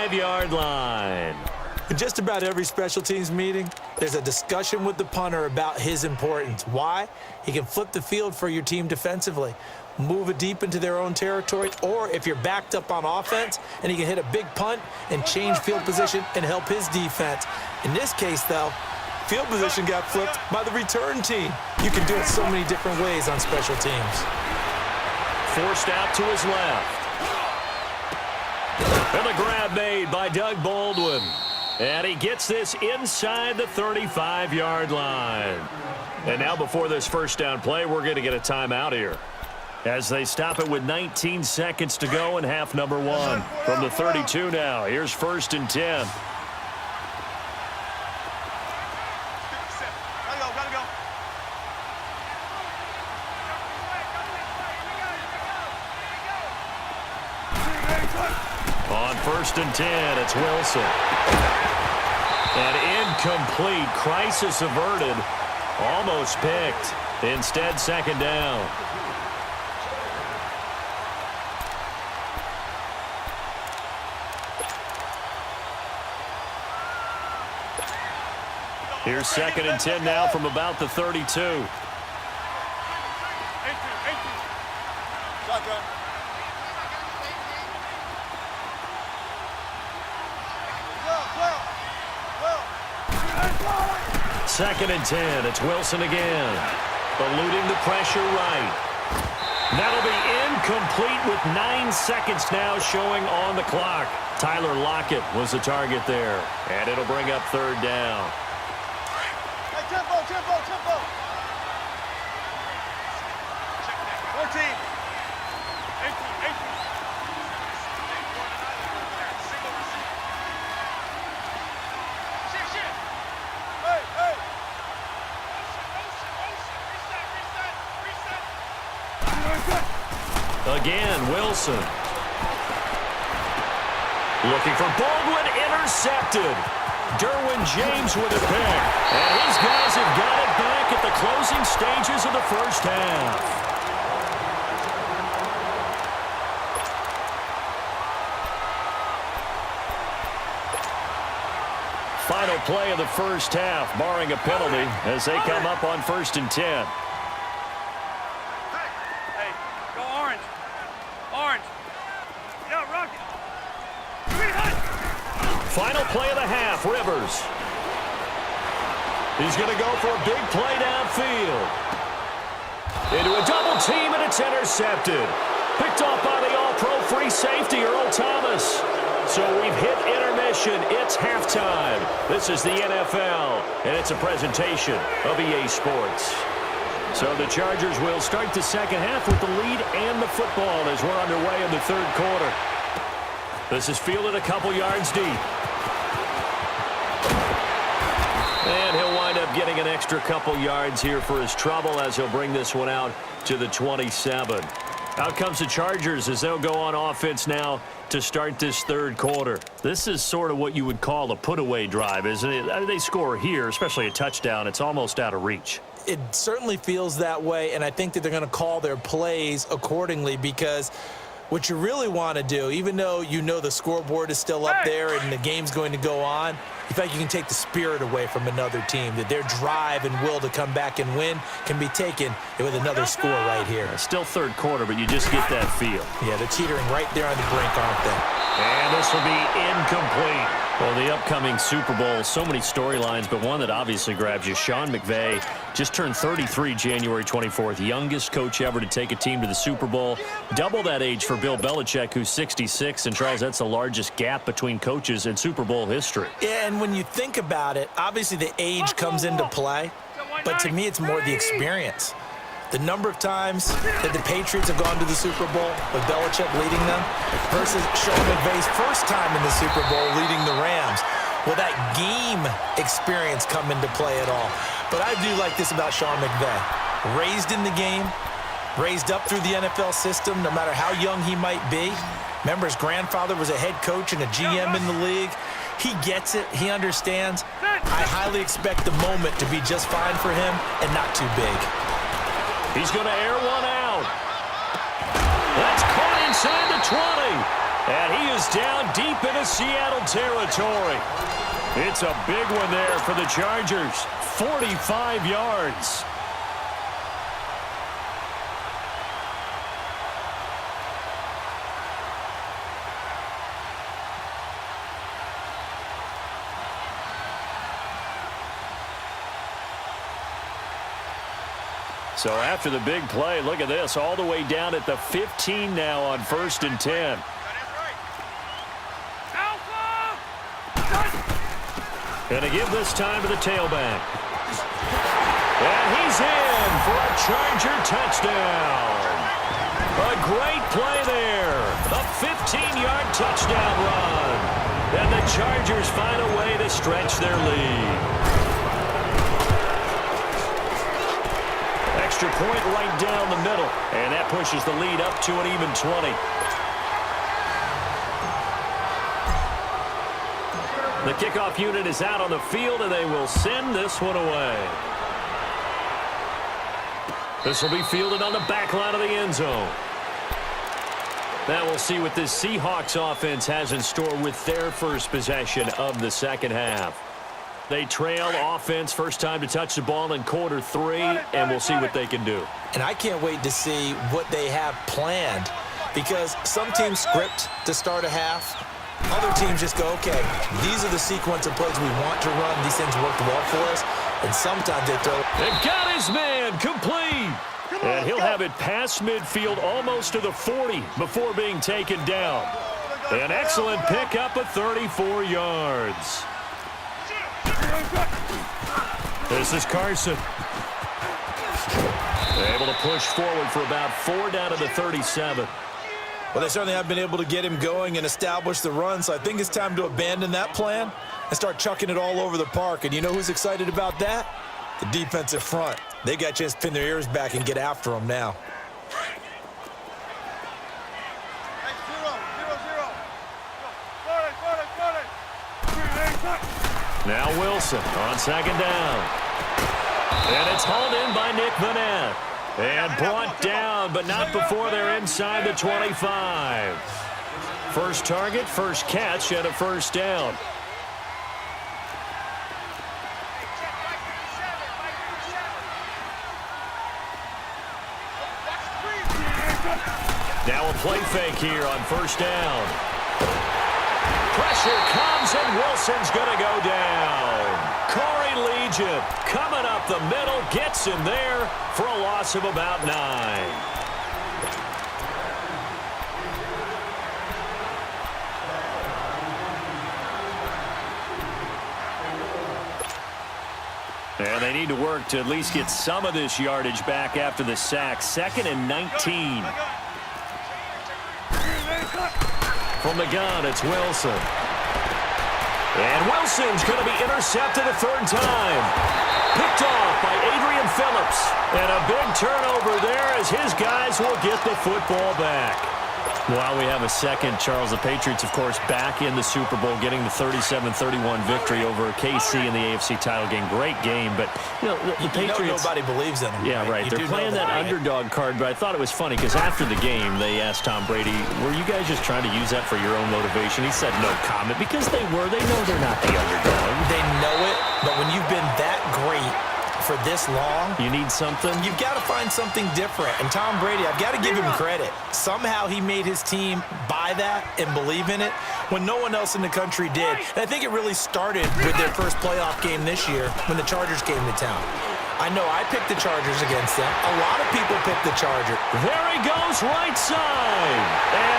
35-yard line. In just about every special teams meeting, there's a discussion with the punter about his importance. Why? He can flip the field for your team defensively, move it deep into their own territory, or if you're backed up on offense, and he can hit a big punt and change field position and help his defense. In this case, though, field position got flipped by the return team. You can do it so many different ways on special teams. Forced out to his left. And the grab made by Doug Baldwin. And he gets this inside the 35-yard line. And now before this first down play, we're going to get a timeout here, as they stop it with 19 seconds to go in half number one. From the 32 now, here's 1st and 10. On 1st and 10, it's Wilson. An incomplete, crisis averted, almost picked. Instead, 2nd down. Here's 2nd and 10 now from about the 32. Second and 10. It's Wilson again. Eluding the pressure right. That'll be incomplete with 9 seconds now showing on the clock. Tyler Lockett was the target there. And it'll bring up 3rd down. Hey, tempo, tempo, tempo. 14. 18, 18. Again, Wilson. Looking for Baldwin, intercepted. Derwin James with a pick. And his guys have got it back at the closing stages of the first half. Final play of the first half, barring a penalty, as they come up on 1st and 10. Final play of the half, Rivers. He's going to go for a big play downfield. Into a double team, and it's intercepted. Picked off by the all-pro free safety, Earl Thomas. So we've hit intermission. It's halftime. This is the NFL, and it's a presentation of EA Sports. So the Chargers will start the second half with the lead and the football as we're underway in the 3rd quarter. This is fielded a couple yards deep. And he'll wind up getting an extra couple yards here for his trouble as he'll bring this one out to the 27. Out comes the Chargers as they'll go on offense now to start this 3rd quarter. This is sort of what you would call a put-away drive, isn't it? They score here, especially a touchdown. It's almost out of reach. It certainly feels that way, and I think that they're going to call their plays accordingly, because what you really want to do, even though you know the scoreboard is still up there and the game's going to go on, you think you can take the spirit away from another team, that their drive and will to come back and win can be taken with another score right here. Still 3rd quarter, but you just get that feel. Yeah, they're teetering right there on the brink, aren't they? And this will be incomplete. Well, the upcoming Super Bowl, so many storylines, but one that obviously grabs you. Sean McVay just turned 33 January 24th, youngest coach ever to take a team to the Super Bowl. Double that age for Bill Belichick, who's 66. And, Charles, that's the largest gap between coaches in Super Bowl history. Yeah, and when you think about it, obviously the age comes into play, but to me it's more the experience. The number of times that the Patriots have gone to the Super Bowl with Belichick leading them versus Sean McVay's first time in the Super Bowl leading the Rams. Will that game experience come into play at all? But I do like this about Sean McVay. Raised in the game, raised up through the NFL system, no matter how young he might be. Remember, his grandfather was a head coach and a GM in the league. He gets it. He understands. I highly expect the moment to be just fine for him and not too big. He's going to air one out. That's caught inside the 20. And he is down deep into Seattle territory. It's a big one there for the Chargers. 45 yards. So after the big play, look at this, all the way down at the 15 now on 1st and 10. Going to give this time to the tailback. And he's in for a Charger touchdown. A great play there. A 15-yard touchdown run. And the Chargers find a way to stretch their lead. Extra point right down the middle. And that pushes the lead up to an even 20. The kickoff unit is out on the field, and they will send this one away. This will be fielded on the back line of the end zone. Now we'll see what this Seahawks offense has in store with their first possession of the second half. They trail offense, first time to touch the ball in quarter 3, and we'll see what they can do. And I can't wait to see what they have planned, because some teams script to start a half. Other teams just go, okay, these are the sequence of plays we want to run. These things worked well for us. And sometimes they throw. And got his man complete. And he'll have it past midfield almost to the 40 before being taken down. An excellent pickup of 34 yards. This is Carson. Able to push forward for about 4 down to the 37. Well, they certainly have been able to get him going and establish the run, so I think it's time to abandon that plan and start chucking it all over the park. And you know who's excited about that? The defensive front. They got a chance to pin their ears back and get after him now. Now Wilson on second down. And it's hauled in by Nick Vanette. And brought down, but not before they're inside the 25. First target, first catch, and a first down. Now a play fake here on first down. Pressure comes, and Wilson's going to go down. Corey Legion coming up the middle, gets him there for a loss of about 9. And they need to work to at least get some of this yardage back after the sack. 2nd and 19. From the gun, it's Wilson. And Wilson's going to be intercepted a 3rd time. Picked off by Adrian Phillips. And a big turnover there as his guys will get the football back. While we have a second, Charles, the Patriots, of course, back in the Super Bowl, getting the 37-31 victory over KC in the AFC title game. Great game, but, you know, the Patriots... nobody believes in them. Yeah, right. They're playing that underdog card, but I thought it was funny because after the game, they asked Tom Brady, were you guys just trying to use that for your own motivation? He said no comment because they were. They know they're not the underdog. They know it, but when you've been that great for this long, you need something. You've got to find something different. And Tom Brady, I've got to give him credit. Somehow he made his team buy that and believe in it when no one else in the country did. And I think it really started with their first playoff game this year when the Chargers came to town. I know I picked the Chargers against them. A lot of people picked the Chargers. There he goes right side. And